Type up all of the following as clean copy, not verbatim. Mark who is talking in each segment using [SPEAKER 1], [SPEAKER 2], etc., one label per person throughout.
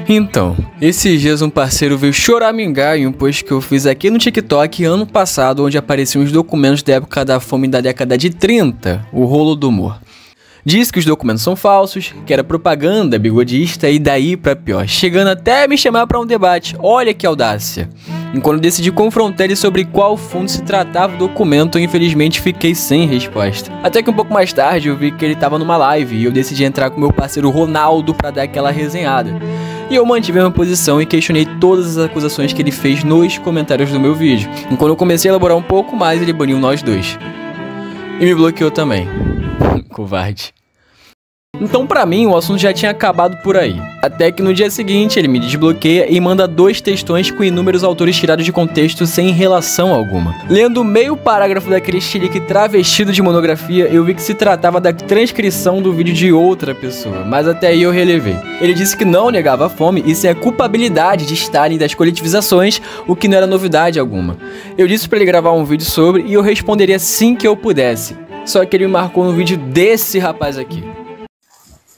[SPEAKER 1] Então, esses dias um parceiro veio choramingar em um post que eu fiz aqui no TikTok ano passado, onde apareciam os documentos da época da fome da década de 30, o Holodomor. Disse que os documentos são falsos, que era propaganda bigodista e daí pra pior, chegando até a me chamar pra um debate. Olha que audácia. Enquanto decidi confrontar ele sobre qual fundo se tratava o documento, eu infelizmente fiquei sem resposta. Até que um pouco mais tarde eu vi que ele tava numa live e eu decidi entrar com meu parceiro Ronaldo pra dar aquela resenhada. E eu mantive a minha posição e questionei todas as acusações que ele fez nos comentários do meu vídeo. E quando eu comecei a elaborar um pouco mais, ele baniu nós dois. E me bloqueou também. Covarde. Então pra mim o assunto já tinha acabado por aí. Até que no dia seguinte ele me desbloqueia e manda 2 textões com inúmeros autores tirados de contexto sem relação alguma. Lendo meio parágrafo daquele chilique travestido de monografia, eu vi que se tratava da transcrição do vídeo de outra pessoa, mas até aí eu relevei. Ele disse que não negava a fome e sim a culpabilidade de Stalin das coletivizações, o que não era novidade alguma. Eu disse pra ele gravar um vídeo sobre e eu responderia assim que eu pudesse. Só que ele me marcou no vídeo desse rapaz aqui.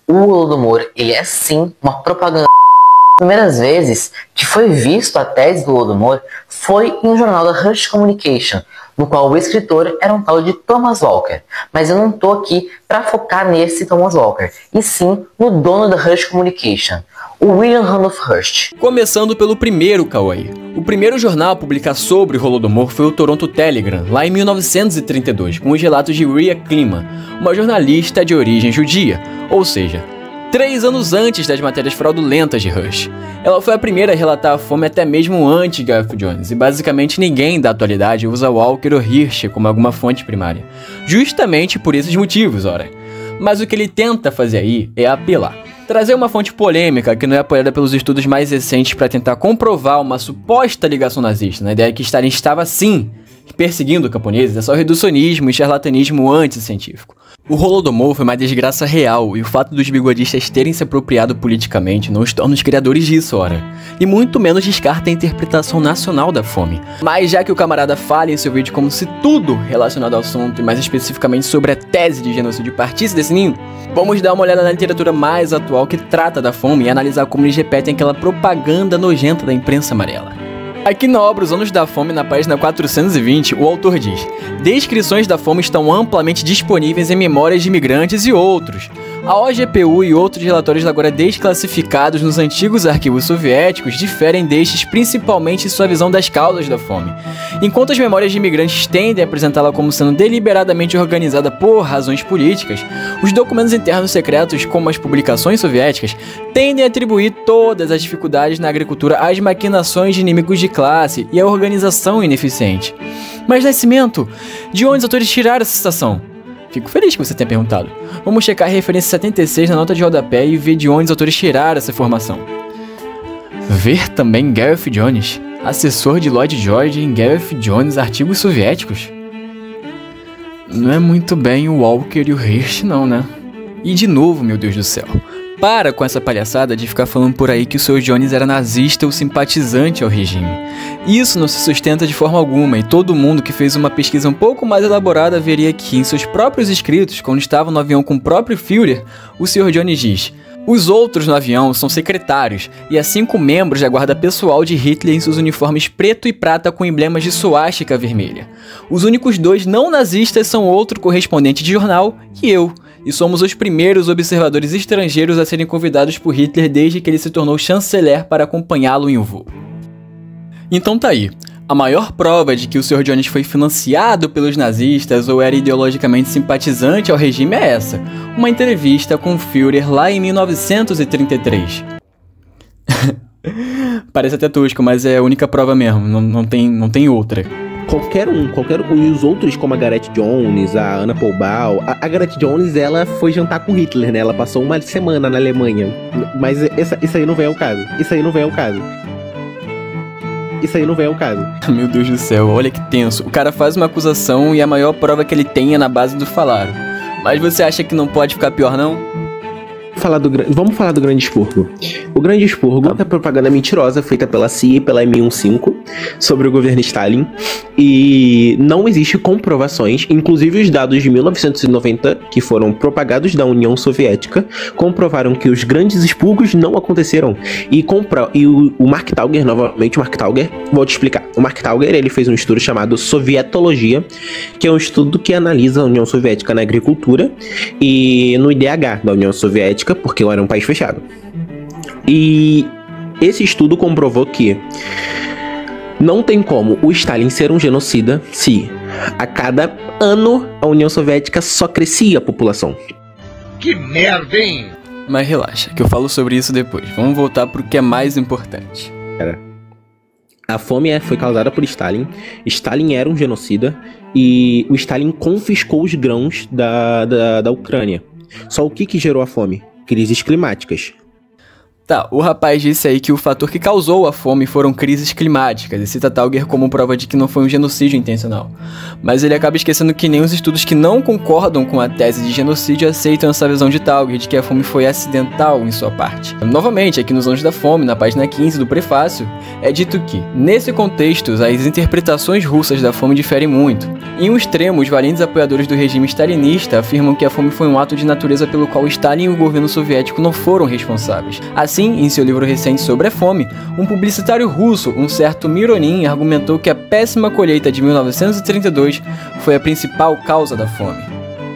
[SPEAKER 2] O Holodomor, ele é sim uma propaganda. As primeiras vezes que foi visto a tese do Holodomor foi em um jornal da Rush Communication, no qual o escritor era um tal de Thomas Walker. Mas eu não tô aqui para focar nesse Thomas Walker, e sim no dono da Rush Communication, o William Randolph Hearst.
[SPEAKER 1] Começando pelo primeiro Kawaii. O primeiro jornal a publicar sobre o Holodomor foi o Toronto Telegram, lá em 1932, com os relatos de Ria Kliman, uma jornalista de origem judia, ou seja, 3 anos antes das matérias fraudulentas de Hearst. Ela foi a primeira a relatar a fome até mesmo antes de Gareth Jones, e basicamente ninguém da atualidade usa Walker ou Hearst como alguma fonte primária. Justamente por esses motivos, ora. Mas o que ele tenta fazer aí é apelar. Trazer uma fonte polêmica que não é apoiada pelos estudos mais recentes para tentar comprovar uma suposta ligação nazista, na ideia que Stalin estava sim perseguindo camponeses, é só reducionismo e charlatanismo anticientífico. O Holodomor foi uma desgraça real e o fato dos bigodistas terem se apropriado politicamente não os torna os criadores disso, ora. E muito menos descarta a interpretação nacional da fome. Mas já que o camarada fala em seu vídeo como se tudo relacionado ao assunto e mais especificamente sobre a tese de genocídio partisse desse ninho, vamos dar uma olhada na literatura mais atual que trata da fome e analisar como eles repetem aquela propaganda nojenta da imprensa amarela. Aqui na obra Os Anos da Fome, na página 420, o autor diz: descrições da fome estão amplamente disponíveis em memórias de imigrantes e outros. A OGPU e outros relatórios agora desclassificados nos antigos arquivos soviéticos diferem destes principalmente em sua visão das causas da fome. Enquanto as memórias de imigrantes tendem a apresentá-la como sendo deliberadamente organizada por razões políticas, os documentos internos secretos, como as publicações soviéticas, tendem a atribuir todas as dificuldades na agricultura às maquinações de inimigos de classe e à organização ineficiente. Mas, Nascimento, de onde os autores tiraram essa citação? Fico feliz que você tenha perguntado. Vamos checar a referência 76 na nota de rodapé e ver de onde os autores tiraram essa informação. Ver também Gareth Jones, assessor de Lloyd George em Gareth Jones Artigos Soviéticos. Não é muito bem o Walker e o Hearst não, né? E de novo, meu Deus do céu. Para com essa palhaçada de ficar falando por aí que o Sr. Jones era nazista ou simpatizante ao regime. Isso não se sustenta de forma alguma e todo mundo que fez uma pesquisa um pouco mais elaborada veria que em seus próprios escritos, quando estavam no avião com o próprio Führer, o Sr. Jones diz: os outros no avião são secretários e há 5 membros da guarda pessoal de Hitler em seus uniformes preto e prata com emblemas de suástica vermelha. Os únicos 2 não nazistas são outro correspondente de jornal e eu. E somos os primeiros observadores estrangeiros a serem convidados por Hitler desde que ele se tornou chanceler para acompanhá-lo em um voo. Então tá aí. A maior prova de que o Sr. Jones foi financiado pelos nazistas ou era ideologicamente simpatizante ao regime é essa. Uma entrevista com o Führer lá em 1933. Parece até tosco, mas é a única prova mesmo, não tem outra.
[SPEAKER 3] Qualquer um, e os outros como a Gareth Jones, a Anna Poubal. A Gareth Jones, ela foi jantar com Hitler, né? Ela passou uma semana na Alemanha. Mas isso aí não vem ao caso.
[SPEAKER 1] Meu Deus do céu, olha que tenso. O cara faz uma acusação e a maior prova que ele tem é na base do falaram. Mas você acha que não pode ficar pior, não?
[SPEAKER 3] falar do Grande Expurgo. O Grande Expurgo é propaganda mentirosa feita pela CIA e pela MI15 sobre o governo Stalin. E não existe comprovações, inclusive os dados de 1990, que foram propagados da União Soviética, comprovaram que os grandes expurgos não aconteceram. E o Mark Tauger, novamente o Mark Tauger, vou te explicar. O Mark Tauger, ele fez um estudo chamado Sovietologia, que é um estudo que analisa a União Soviética na agricultura e no IDH da União Soviética, porque era um país fechado. E esse estudo comprovou que não tem como o Stalin ser um genocida se a cada ano a União Soviética só crescia a população.
[SPEAKER 4] Que merda, hein?
[SPEAKER 1] Mas relaxa, que eu falo sobre isso depois. Vamos voltar pro que é mais importante.
[SPEAKER 3] A fome foi causada por Stalin. Stalin era um genocida e o Stalin confiscou os grãos da Ucrânia. Só o que gerou a fome? Crises climáticas.
[SPEAKER 1] Tá, o rapaz disse aí que o fator que causou a fome foram crises climáticas e cita Tauger como prova de que não foi um genocídio intencional. Mas ele acaba esquecendo que nem os estudos que não concordam com a tese de genocídio aceitam essa visão de Tauger de que a fome foi acidental em sua parte. Novamente, aqui nos Anjos da Fome, na página 15 do prefácio, é dito que, nesse contexto, as interpretações russas da fome diferem muito. Em um extremo, os valentes apoiadores do regime stalinista afirmam que a fome foi um ato de natureza pelo qual Stalin e o governo soviético não foram responsáveis. Assim, em seu livro recente sobre a fome, um publicitário russo, um certo Mironin, argumentou que a péssima colheita de 1932 foi a principal causa da fome.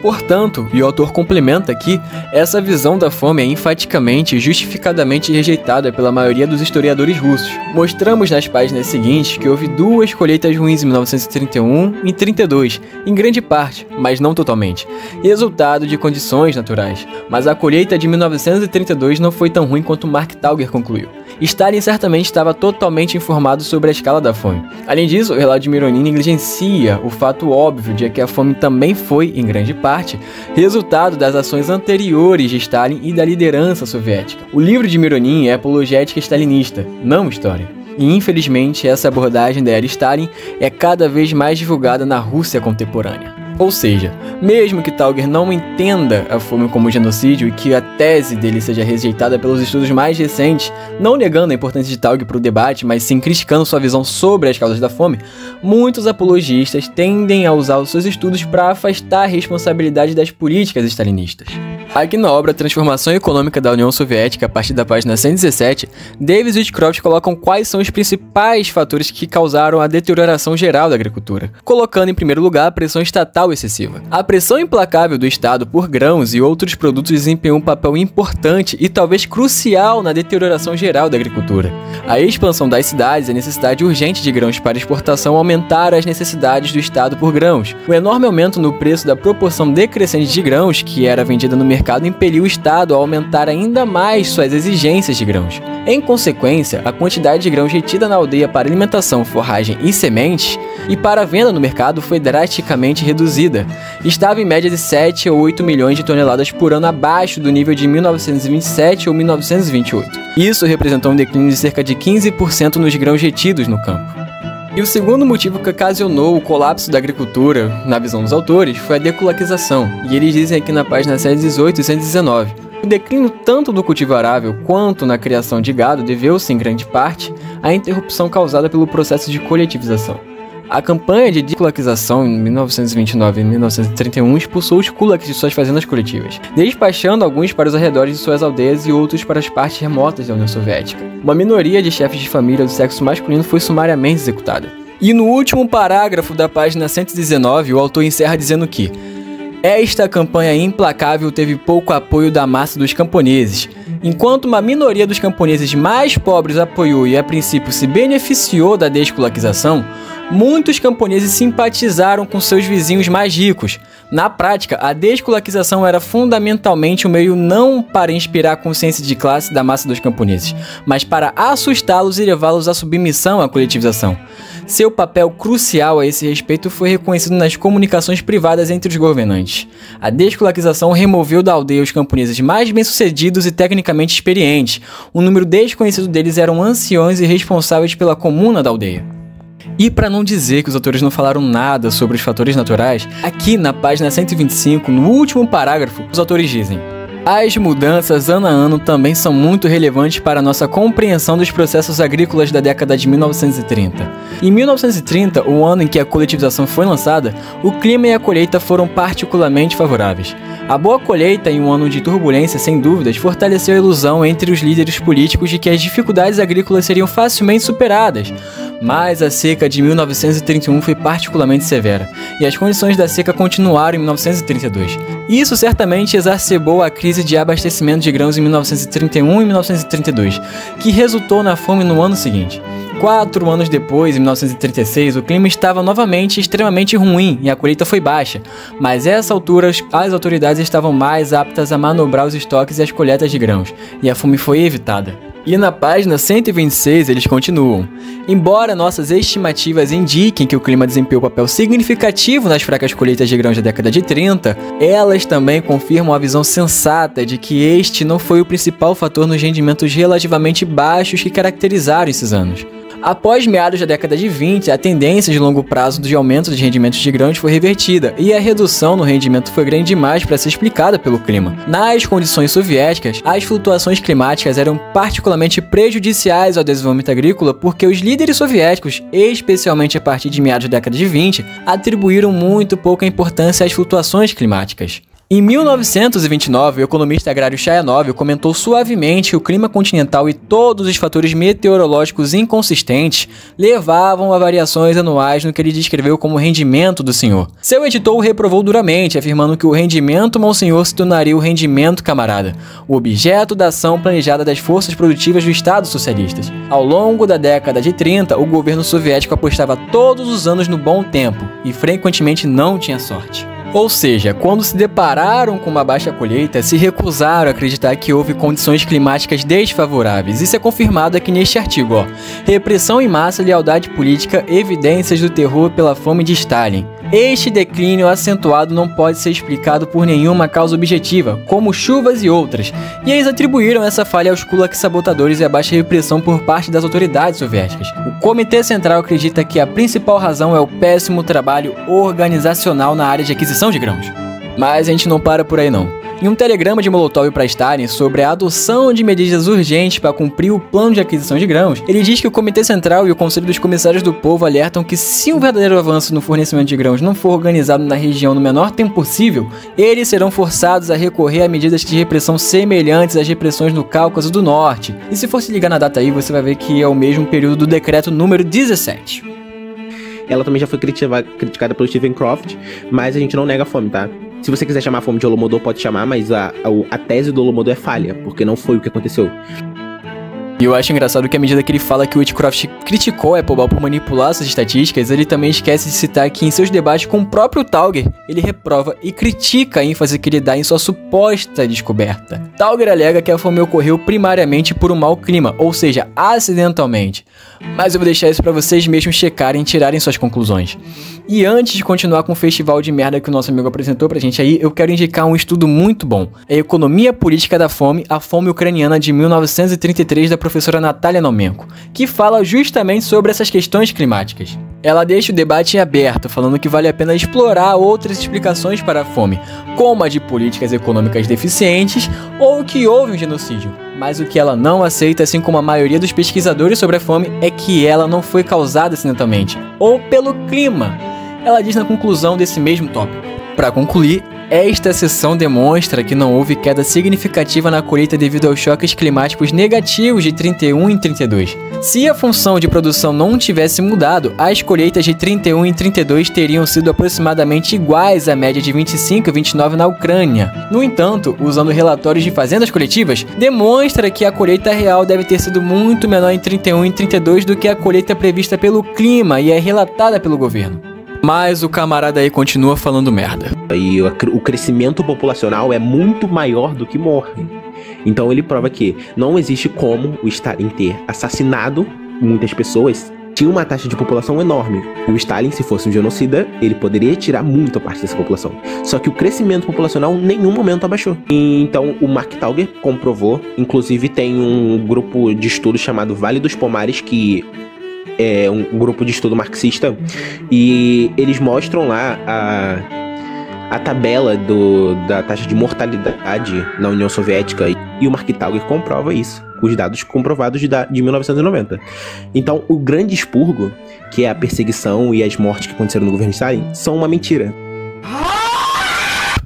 [SPEAKER 1] Portanto, e o autor complementa aqui, essa visão da fome é enfaticamente e justificadamente rejeitada pela maioria dos historiadores russos. Mostramos nas páginas seguintes que houve duas colheitas ruins em 1931 e 32, em grande parte, mas não totalmente, resultado de condições naturais. Mas a colheita de 1932 não foi tão ruim quanto Mark Tauger concluiu. Stalin certamente estava totalmente informado sobre a escala da fome. Além disso, o relato de Mironin negligencia o fato óbvio de que a fome também foi, em grande parte, resultado das ações anteriores de Stalin e da liderança soviética. O livro de Mironin é apologética stalinista, não história. E infelizmente essa abordagem da era Stalin é cada vez mais divulgada na Rússia contemporânea. Ou seja, mesmo que Tauger não entenda a fome como genocídio e que a tese dele seja rejeitada pelos estudos mais recentes, não negando a importância de Tauger para o debate, mas sim criticando sua visão sobre as causas da fome, muitos apologistas tendem a usar os seus estudos para afastar a responsabilidade das políticas stalinistas. Aqui na obra Transformação Econômica da União Soviética, a partir da página 117, Davis e Woodcroft colocam quais são os principais fatores que causaram a deterioração geral da agricultura, colocando em primeiro lugar a pressão estatal excessiva. A pressão implacável do Estado por grãos e outros produtos desempenhou um papel importante e talvez crucial na deterioração geral da agricultura. A expansão das cidades e a necessidade urgente de grãos para exportação aumentaram as necessidades do Estado por grãos. O enorme aumento no preço da proporção decrescente de grãos que era vendida no mercado impeliu o Estado a aumentar ainda mais suas exigências de grãos. Em consequência, a quantidade de grãos retida na aldeia para alimentação, forragem e sementes e para venda no mercado foi drasticamente reduzida. Estava em média de 7 ou 8 milhões de toneladas por ano abaixo do nível de 1927 ou 1928. Isso representou um declínio de cerca de 15% nos grãos retidos no campo. E o segundo motivo que ocasionou o colapso da agricultura, na visão dos autores, foi a deculatização, e eles dizem aqui na página 118 e 119. O declínio tanto do cultivo arável quanto na criação de gado deveu-se, em grande parte, à interrupção causada pelo processo de coletivização. A campanha de deculatização em 1929 e 1931 expulsou os kulaks de suas fazendas coletivas, despachando alguns para os arredores de suas aldeias e outros para as partes remotas da União Soviética. Uma minoria de chefes de família do sexo masculino foi sumariamente executada. E no último parágrafo da página 119, o autor encerra dizendo que esta campanha implacável teve pouco apoio da massa dos camponeses. Enquanto uma minoria dos camponeses mais pobres apoiou e a princípio se beneficiou da deskulatização, muitos camponeses simpatizaram com seus vizinhos mais ricos. Na prática, a deskulatização era fundamentalmente um meio não para inspirar a consciência de classe da massa dos camponeses, mas para assustá-los e levá-los à submissão à coletivização. Seu papel crucial a esse respeito foi reconhecido nas comunicações privadas entre os governantes. A deskulatização removeu da aldeia os camponeses mais bem-sucedidos e tecnicamente experientes. Um número desconhecido deles eram anciões e responsáveis pela comuna da aldeia. E para não dizer que os autores não falaram nada sobre os fatores naturais, aqui na página 125, no último parágrafo, os autores dizem: As mudanças ano a ano também são muito relevantes para a nossa compreensão dos processos agrícolas da década de 1930. Em 1930, o ano em que a coletivização foi lançada, o clima e a colheita foram particularmente favoráveis. A boa colheita em um ano de turbulência, sem dúvidas, fortaleceu a ilusão entre os líderes políticos de que as dificuldades agrícolas seriam facilmente superadas. Mas a seca de 1931 foi particularmente severa, e as condições da seca continuaram em 1932. Isso certamente exacerbou a crise de abastecimento de grãos em 1931 e 1932, que resultou na fome no ano seguinte. 4 anos depois, em 1936, o clima estava novamente extremamente ruim e a colheita foi baixa, mas a essa altura as autoridades estavam mais aptas a manobrar os estoques e as colheitas de grãos, e a fome foi evitada. E na página 126 eles continuam. Embora nossas estimativas indiquem que o clima desempenhou um papel significativo nas fracas colheitas de grãos da década de 30, elas também confirmam a visão sensata de que este não foi o principal fator nos rendimentos relativamente baixos que caracterizaram esses anos. Após meados da década de 20, a tendência de longo prazo de aumento de rendimentos de grãos foi revertida e a redução no rendimento foi grande demais para ser explicada pelo clima. Nas condições soviéticas, as flutuações climáticas eram particularmente prejudiciais ao desenvolvimento agrícola porque os líderes soviéticos, especialmente a partir de meados da década de 20, atribuíram muito pouca importância às flutuações climáticas. Em 1929, o economista agrário Chayanov comentou suavemente que o clima continental e todos os fatores meteorológicos inconsistentes levavam a variações anuais no que ele descreveu como rendimento do senhor. Seu editor o reprovou duramente, afirmando que o rendimento monsenhor se tornaria o rendimento camarada, o objeto da ação planejada das forças produtivas do Estado socialistas. Ao longo da década de 30, o governo soviético apostava todos os anos no bom tempo e frequentemente não tinha sorte. Ou seja, quando se depararam com uma baixa colheita, se recusaram a acreditar que houve condições climáticas desfavoráveis. Isso é confirmado aqui neste artigo, ó. Repressão em massa, lealdade política, evidências do terror pela fome de Stalin. Este declínio acentuado não pode ser explicado por nenhuma causa objetiva, como chuvas e outras, e eles atribuíram essa falha aos kulak sabotadores e à baixa repressão por parte das autoridades soviéticas. O Comitê Central acredita que a principal razão é o péssimo trabalho organizacional na área de aquisição de grãos. Mas a gente não para por aí não. Em um telegrama de Molotov para Stalin sobre a adoção de medidas urgentes para cumprir o plano de aquisição de grãos, ele diz que o Comitê Central e o Conselho dos Comissários do Povo alertam que se um verdadeiro avanço no fornecimento de grãos não for organizado na região no menor tempo possível, eles serão forçados a recorrer a medidas de repressão semelhantes às repressões no Cáucaso do Norte. E se for se ligar na data aí, você vai ver que é o mesmo período do decreto número 17.
[SPEAKER 3] Ela também já foi criticada pelo Stephen Croft, mas a gente não nega a fome, tá? Se você quiser chamar a fome de Holodomor, pode chamar, mas a tese do Holodomor é falha, porque não foi o que aconteceu.
[SPEAKER 1] E eu acho engraçado que à medida que ele fala que o Whitcroft criticou a Applebaum por manipular essas estatísticas, ele também esquece de citar que em seus debates com o próprio Tauger, ele reprova e critica a ênfase que ele dá em sua suposta descoberta. Tauger alega que a fome ocorreu primariamente por um mau clima, ou seja, acidentalmente. Mas eu vou deixar isso pra vocês mesmos checarem e tirarem suas conclusões. E antes de continuar com o festival de merda que o nosso amigo apresentou pra gente aí, eu quero indicar um estudo muito bom. É Economia Política da Fome, a Fome Ucraniana de 1933, da professora Natalia Naumenko, que fala justamente sobre essas questões climáticas. Ela deixa o debate em aberto, falando que vale a pena explorar outras explicações para a fome, como a de políticas econômicas deficientes ou que houve um genocídio. Mas o que ela não aceita, assim como a maioria dos pesquisadores sobre a fome, é que ela não foi causada acidentalmente, ou pelo clima. Ela diz na conclusão desse mesmo tópico. Para concluir, esta seção demonstra que não houve queda significativa na colheita devido aos choques climáticos negativos de 31 e 32. Se a função de produção não tivesse mudado, as colheitas de 31 e 32 teriam sido aproximadamente iguais à média de 25 e 29 na Ucrânia. No entanto, usando relatórios de fazendas coletivas, demonstra que a colheita real deve ter sido muito menor em 31 e 32 do que a colheita prevista pelo clima e é relatada pelo governo. Mas o camarada aí continua falando merda.
[SPEAKER 3] E o crescimento populacional é muito maior do que morre. Então ele prova que não existe como o Stalin ter assassinado muitas pessoas. Tinha uma taxa de população enorme. O Stalin, se fosse um genocida, ele poderia tirar muita parte dessa população. Só que o crescimento populacional em nenhum momento abaixou. Então o Mark Tauger comprovou. Inclusive tem um grupo de estudo chamado Vale dos Pomares, que é um grupo de estudo marxista, e eles mostram lá a tabela da taxa de mortalidade na União Soviética e o Marktauger comprova isso, os dados comprovados de 1990. Então, o Grande Expurgo, que é a perseguição e as mortes que aconteceram no governo Stalin, são uma mentira.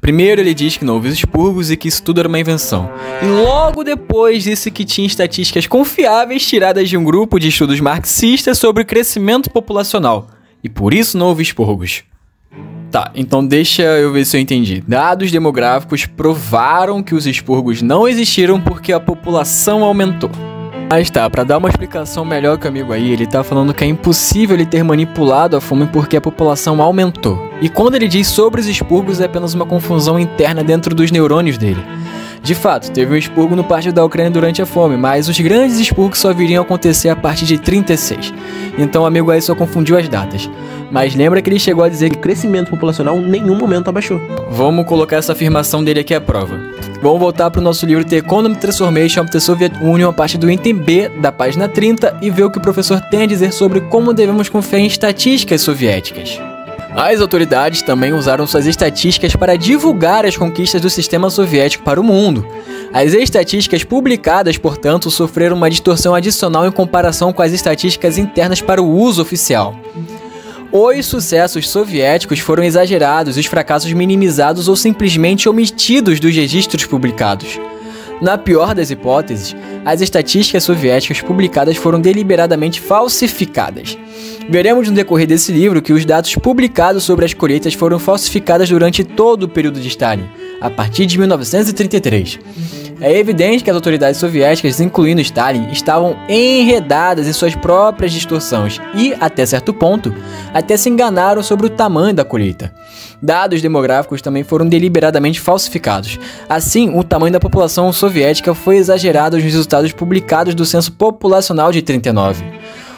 [SPEAKER 1] Primeiro ele diz que não houve os expurgos e que isso tudo era uma invenção. E logo depois disse que tinha estatísticas confiáveis tiradas de um grupo de estudos marxistas sobre o crescimento populacional. E por isso não houve expurgos. Tá, então deixa eu ver se eu entendi. Dados demográficos provaram que os expurgos não existiram porque a população aumentou. Mas tá, pra dar uma explicação melhor que o amigo aí, ele tá falando que é impossível ele ter manipulado a fome porque a população aumentou. E quando ele diz sobre os expurgos é apenas uma confusão interna dentro dos neurônios dele. De fato, teve um expurgo no partido da Ucrânia durante a fome, mas os grandes expurgos só viriam acontecer a partir de 36. Então o amigo aí só confundiu as datas. Mas lembra que ele chegou a dizer que
[SPEAKER 3] O crescimento populacional em nenhum momento abaixou.
[SPEAKER 1] Vamos colocar essa afirmação dele aqui à prova. Vamos voltar para o nosso livro The Economic Transformation of the Soviet Union, a partir do item B, da página 30, e ver o que o professor tem a dizer sobre como devemos confiar em estatísticas soviéticas. As autoridades também usaram suas estatísticas para divulgar as conquistas do sistema soviético para o mundo. As estatísticas publicadas, portanto, sofreram uma distorção adicional em comparação com as estatísticas internas para o uso oficial. Os sucessos soviéticos foram exagerados e os fracassos minimizados ou simplesmente omitidos dos registros publicados. Na pior das hipóteses, as estatísticas soviéticas publicadas foram deliberadamente falsificadas. Veremos no decorrer desse livro que os dados publicados sobre as colheitas foram falsificados durante todo o período de Stalin, a partir de 1933. É evidente que as autoridades soviéticas, incluindo Stalin, estavam enredadas em suas próprias distorções e, até certo ponto, até se enganaram sobre o tamanho da colheita. Dados demográficos também foram deliberadamente falsificados. Assim, o tamanho da população soviética foi exagerado nos resultados publicados do Censo Populacional de 39.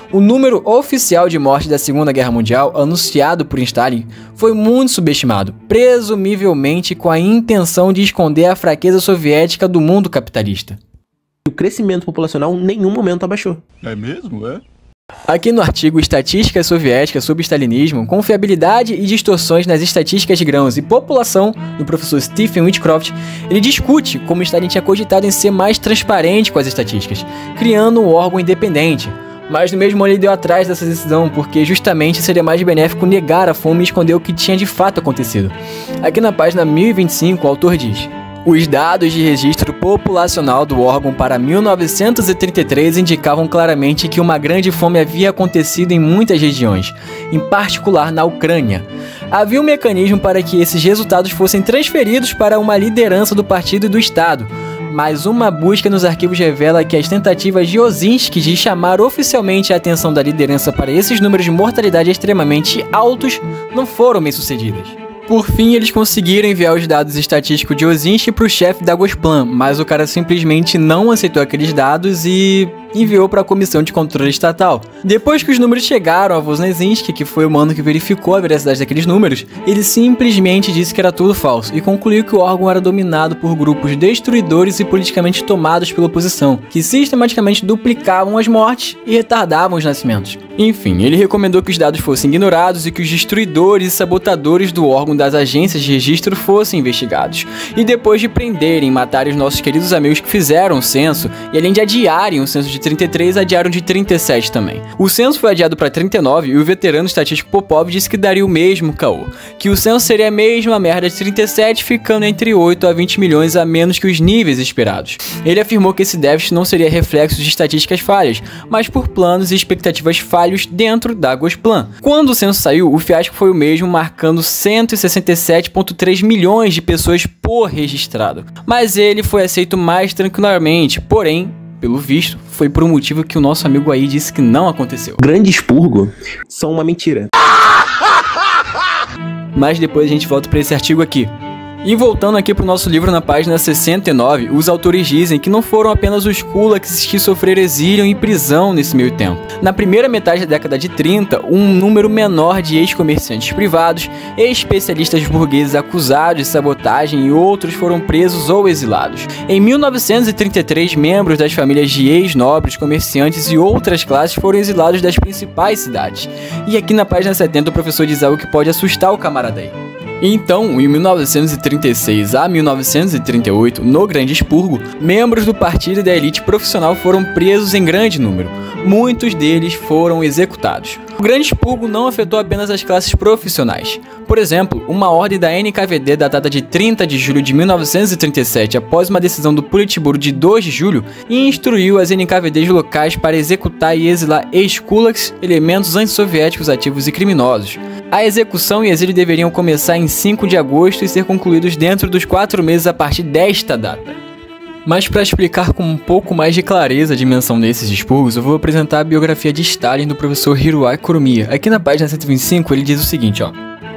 [SPEAKER 1] O número oficial de mortes da Segunda Guerra Mundial, anunciado por Stalin, foi muito subestimado, presumivelmente com a intenção de esconder a fraqueza soviética do mundo capitalista.
[SPEAKER 3] O crescimento populacional em nenhum momento abaixou.
[SPEAKER 4] É mesmo, é?
[SPEAKER 1] Aqui no artigo Estatísticas Soviéticas sob Stalinismo, Confiabilidade e Distorções nas Estatísticas de Grãos e População, do professor Stephen Whitcroft, ele discute como Stalin tinha cogitado em ser mais transparente com as estatísticas, criando um órgão independente. Mas no mesmo ano ele deu atrás dessa decisão, porque justamente seria mais benéfico negar a fome e esconder o que tinha de fato acontecido. Aqui na página 1025 o autor diz: os dados de registro populacional do órgão para 1933 indicavam claramente que uma grande fome havia acontecido em muitas regiões, em particular na Ucrânia. Havia um mecanismo para que esses resultados fossem transferidos para uma liderança do partido e do Estado, mas uma busca nos arquivos revela que as tentativas de Osinski de chamar oficialmente a atenção da liderança para esses números de mortalidade extremamente altos não foram bem-sucedidas. Por fim, eles conseguiram enviar os dados estatísticos de Osinski para o chefe da Gosplan, mas o cara simplesmente não aceitou aqueles dados e enviou para a Comissão de Controle Estatal. Depois que os números chegaram a Voznesinski, que foi o mano que verificou a veracidade daqueles números, ele simplesmente disse que era tudo falso e concluiu que o órgão era dominado por grupos destruidores e politicamente tomados pela oposição, que sistematicamente duplicavam as mortes e retardavam os nascimentos. Enfim, ele recomendou que os dados fossem ignorados e que os destruidores e sabotadores do órgão das agências de registro fossem investigados. E depois de prenderem e matarem os nossos queridos amigos que fizeram o censo, e além de adiarem o censo de 33, adiaram de 37 também. O censo foi adiado para 39 e o veterano estatístico Popov disse que daria o mesmo caô, que o censo seria a mesma merda de 37, ficando entre 8 a 20 milhões a menos que os níveis esperados. Ele afirmou que esse déficit não seria reflexo de estatísticas falhas, mas por planos e expectativas falhos dentro da Gosplan. Quando o censo saiu, o fiasco foi o mesmo, marcando 167,3 milhões de pessoas por registrado. Mas ele foi aceito mais tranquilamente, porém, pelo visto, foi por um motivo que o nosso amigo aí disse que não aconteceu.
[SPEAKER 3] Grande expurgo são uma mentira.
[SPEAKER 1] Mas depois a gente volta para esse artigo aqui. E voltando aqui para o nosso livro na página 69, os autores dizem que não foram apenas os kulaks que sofreram exílio e prisão nesse meio tempo. Na primeira metade da década de 30, um número menor de ex-comerciantes privados, especialistas burgueses acusados de sabotagem e outros foram presos ou exilados. Em 1933, membros das famílias de ex-nobres, comerciantes e outras classes foram exilados das principais cidades. E aqui na página 70 o professor diz algo que pode assustar o camarada aí. Então, em 1936 a 1938, no Grande Expurgo, membros do partido e da elite profissional foram presos em grande número. Muitos deles foram executados. O Grande Expurgo não afetou apenas as classes profissionais. Por exemplo, uma ordem da NKVD datada de 30 de julho de 1937, após uma decisão do Politburo de 2 de julho, instruiu as NKVDs locais para executar e exilar ex-kulaks, elementos antissoviéticos ativos e criminosos. A execução e exílio deveriam começar em 5 de agosto e ser concluídos dentro dos 4 meses a partir desta data. Mas para explicar com um pouco mais de clareza a dimensão desses expurgos, eu vou apresentar a biografia de Stalin do professor Hiroaki Kuromiya. Aqui na página 125 ele diz o seguinte, ó.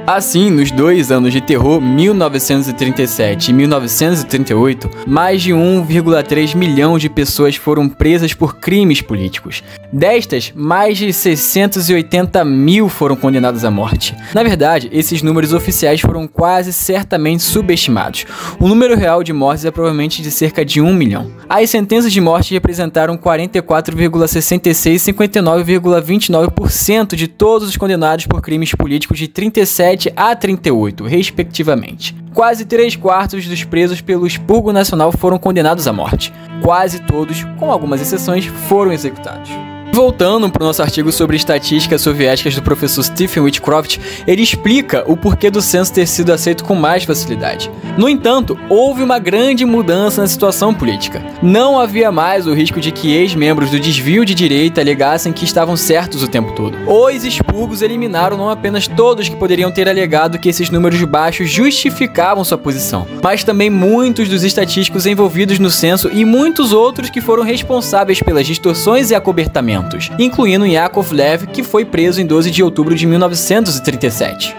[SPEAKER 1] Assim, nos 2 anos de terror, 1937 e 1938, mais de 1,3 milhão de pessoas foram presas por crimes políticos. Destas, mais de 680 mil foram condenadas à morte. Na verdade, esses números oficiais foram quase certamente subestimados. O número real de mortes é provavelmente de cerca de 1 milhão. As sentenças de morte representaram 44,66% e 59,29% de todos os condenados por crimes políticos de 37 a 38, respectivamente. Quase 3/4 dos presos pelo Expurgo Nacional foram condenados à morte. Quase todos, com algumas exceções, foram executados. Voltando para o nosso artigo sobre estatísticas soviéticas do professor Stephen Whitcroft, ele explica o porquê do censo ter sido aceito com mais facilidade. No entanto, houve uma grande mudança na situação política. Não havia mais o risco de que ex-membros do desvio de direita alegassem que estavam certos o tempo todo. Os expurgos eliminaram não apenas todos que poderiam ter alegado que esses números baixos justificavam sua posição, mas também muitos dos estatísticos envolvidos no censo e muitos outros que foram responsáveis pelas distorções e acobertamentos, incluindo Yakovlev, que foi preso em 12 de outubro de 1937.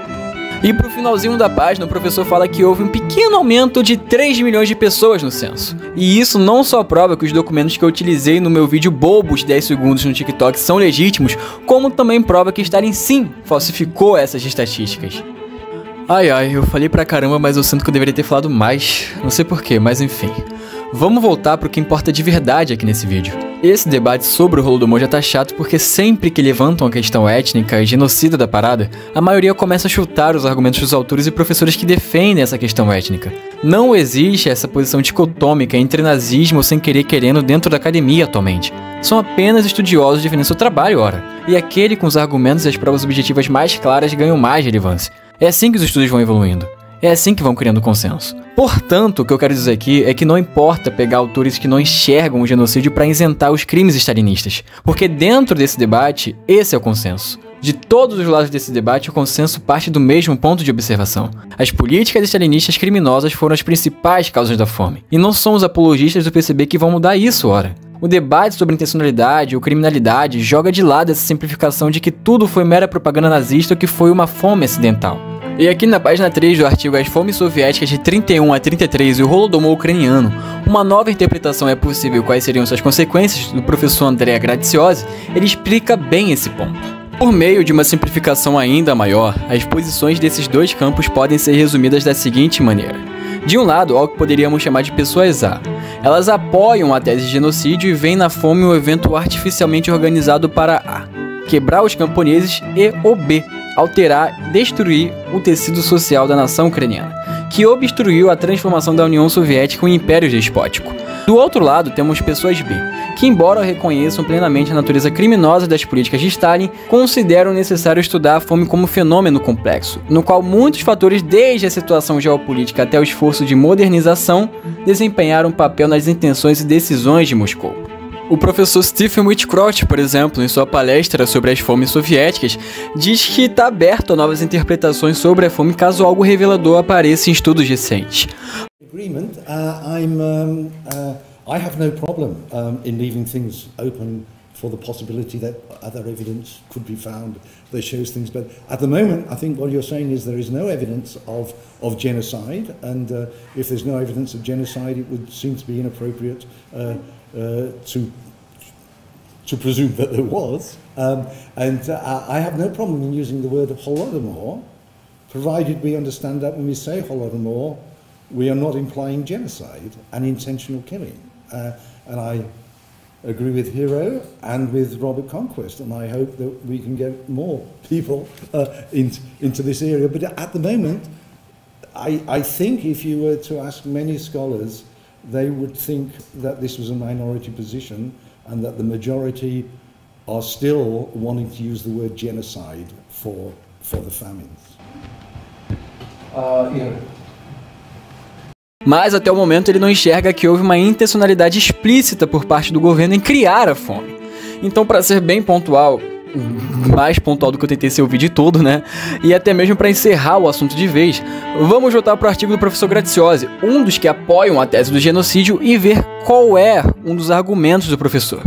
[SPEAKER 1] E pro finalzinho da página, o professor fala que houve um pequeno aumento de 3 milhões de pessoas no censo. E isso não só prova que os documentos que eu utilizei no meu vídeo bobo de 10 segundos no TikTok são legítimos, como também prova que Stalin sim falsificou essas estatísticas. Ai, eu falei pra caramba, mas eu sinto que eu deveria ter falado mais. Não sei porquê, mas enfim. Vamos voltar pro que importa de verdade aqui nesse vídeo. Esse debate sobre o Holodomor já tá chato porque sempre que levantam a questão étnica e genocida da parada, a maioria começa a chutar os argumentos dos autores e professores que defendem essa questão étnica. Não existe essa posição dicotômica entre nazismo ou sem querer querendo dentro da academia atualmente. São apenas estudiosos defendendo seu trabalho, ora. E aquele com os argumentos e as provas objetivas mais claras ganham mais relevância. É assim que os estudos vão evoluindo. É assim que vão criando consenso. Portanto, o que eu quero dizer aqui é que não importa pegar autores que não enxergam o genocídio para isentar os crimes stalinistas, porque dentro desse debate, esse é o consenso. De todos os lados desse debate, o consenso parte do mesmo ponto de observação. As políticas stalinistas criminosas foram as principais causas da fome, e não são os apologistas do PCB que vão mudar isso, ora. O debate sobre intencionalidade ou criminalidade joga de lado essa simplificação de que tudo foi mera propaganda nazista ou que foi uma fome acidental. E aqui na página 3 do artigo As Fomes Soviéticas de 31 a 33 e o Holodomor Ucraniano, uma nova interpretação é possível quais seriam suas consequências, do professor Andrea Graziosi, ele explica bem esse ponto. Por meio de uma simplificação ainda maior, as posições desses dois campos podem ser resumidas da seguinte maneira. De um lado, algo que poderíamos chamar de pessoas A. Elas apoiam a tese de genocídio e veem na fome um evento artificialmente organizado para A. Quebrar os camponeses e o B. Alterar, destruir o tecido social da nação ucraniana, que obstruiu a transformação da União Soviética em um império despótico. Do outro lado, temos pessoas B, que embora reconheçam plenamente a natureza criminosa das políticas de Stalin, consideram necessário estudar a fome como fenômeno complexo, no qual muitos fatores, desde a situação geopolítica até o esforço de modernização, desempenharam um papel nas intenções e decisões de Moscou. O professor Stephen Whitcroft, por exemplo, em sua palestra sobre as fomes soviéticas, diz que está aberto a novas interpretações sobre a fome caso algo revelador apareça em estudos recentes.
[SPEAKER 5] I have no problem in leaving things open for the possibility that other evidence could be found that shows things. But at the moment, I think what you're saying is there is no evidence of genocide, and if there's no evidence of genocide, it would seem to be inappropriate to presume that there was. I have no problem in using the word Holodomor, provided we understand that when we say Holodomor, we are not implying genocide and intentional killing. And I agree with Hero and with Robert Conquest, and I hope that we can get more people into this area. But at the moment, I think if you were to ask many scholars, they would think that this was a minority position and that the majority are still wanting to use the word genocide for the famines.
[SPEAKER 1] Mas até o momento ele não enxerga que houve uma intencionalidade explícita por parte do governo em criar a fome. Então, para ser bem pontual, mais pontual do que eu tentei ser o vídeo todo, né? E até mesmo para encerrar o assunto de vez, vamos voltar para o artigo do professor Graziosi, um dos que apoiam a tese do genocídio, e ver qual é um dos argumentos do professor.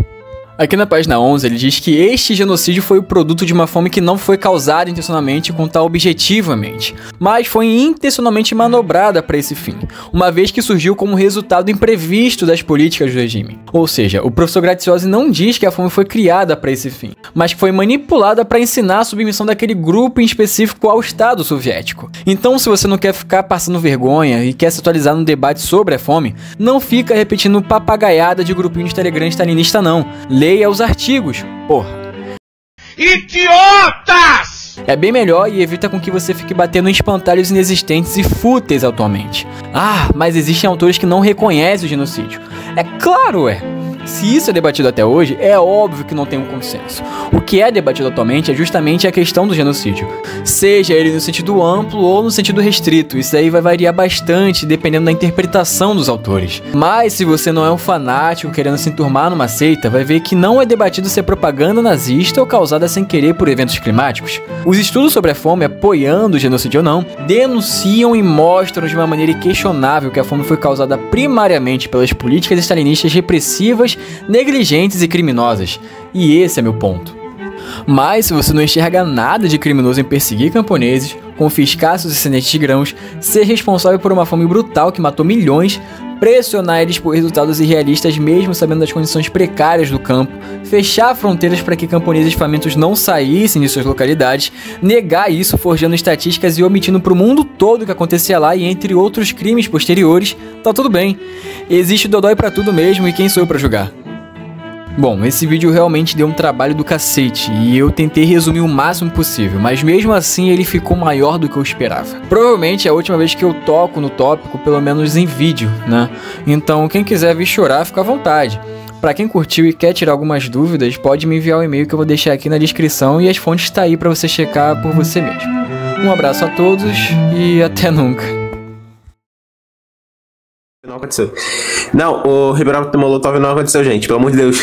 [SPEAKER 1] Aqui na página 11 ele diz que este genocídio foi o produto de uma fome que não foi causada intencionalmente com tal objetivamente, mas foi intencionalmente manobrada para esse fim, uma vez que surgiu como resultado imprevisto das políticas do regime. Ou seja, o professor Graziosi não diz que a fome foi criada para esse fim, mas que foi manipulada para ensinar a submissão daquele grupo em específico ao Estado soviético. Então, se você não quer ficar passando vergonha e quer se atualizar no debate sobre a fome, não fica repetindo papagaiada de grupinho de Telegram stalinista não. Leia os artigos, porra.
[SPEAKER 4] Idiotas!
[SPEAKER 1] É bem melhor e evita com que você fique batendo em espantalhos inexistentes e fúteis atualmente. Ah, mas existem autores que não reconhecem o genocídio. É claro, Se isso é debatido até hoje, é óbvio que não tem um consenso. O que é debatido atualmente é justamente a questão do genocídio. Seja ele no sentido amplo ou no sentido restrito, isso aí vai variar bastante dependendo da interpretação dos autores. Mas se você não é um fanático querendo se enturmar numa seita, vai ver que não é debatido se é propaganda nazista ou causada sem querer por eventos climáticos. Os estudos sobre a fome, apoiando o genocídio ou não, denunciam e mostram de uma maneira inquestionável que a fome foi causada primariamente pelas políticas stalinistas repressivas, negligentes e criminosas. E esse é meu ponto. Mas se você não enxerga nada de criminoso em perseguir camponeses, confiscar seus excedentes de grãos, ser responsável por uma fome brutal que matou milhões, pressionar eles por resultados irrealistas mesmo sabendo das condições precárias do campo, fechar fronteiras para que camponeses famintos não saíssem de suas localidades, negar isso forjando estatísticas e omitindo para o mundo todo o que acontecia lá e entre outros crimes posteriores, tá tudo bem. Existe dodói pra tudo mesmo e quem sou eu pra julgar? Bom, esse vídeo realmente deu um trabalho do cacete e eu tentei resumir o máximo possível, mas mesmo assim ele ficou maior do que eu esperava. Provavelmente é a última vez que eu toco no tópico, pelo menos em vídeo, né? Então quem quiser vir chorar, fica à vontade. Pra quem curtiu e quer tirar algumas dúvidas, pode me enviar o e-mail que eu vou deixar aqui na descrição e as fontes tá aí pra você checar por você mesmo. Um abraço a todos e até nunca.
[SPEAKER 3] Não aconteceu. Não, o Ribeirão Molotov não aconteceu, gente. Pelo amor de Deus.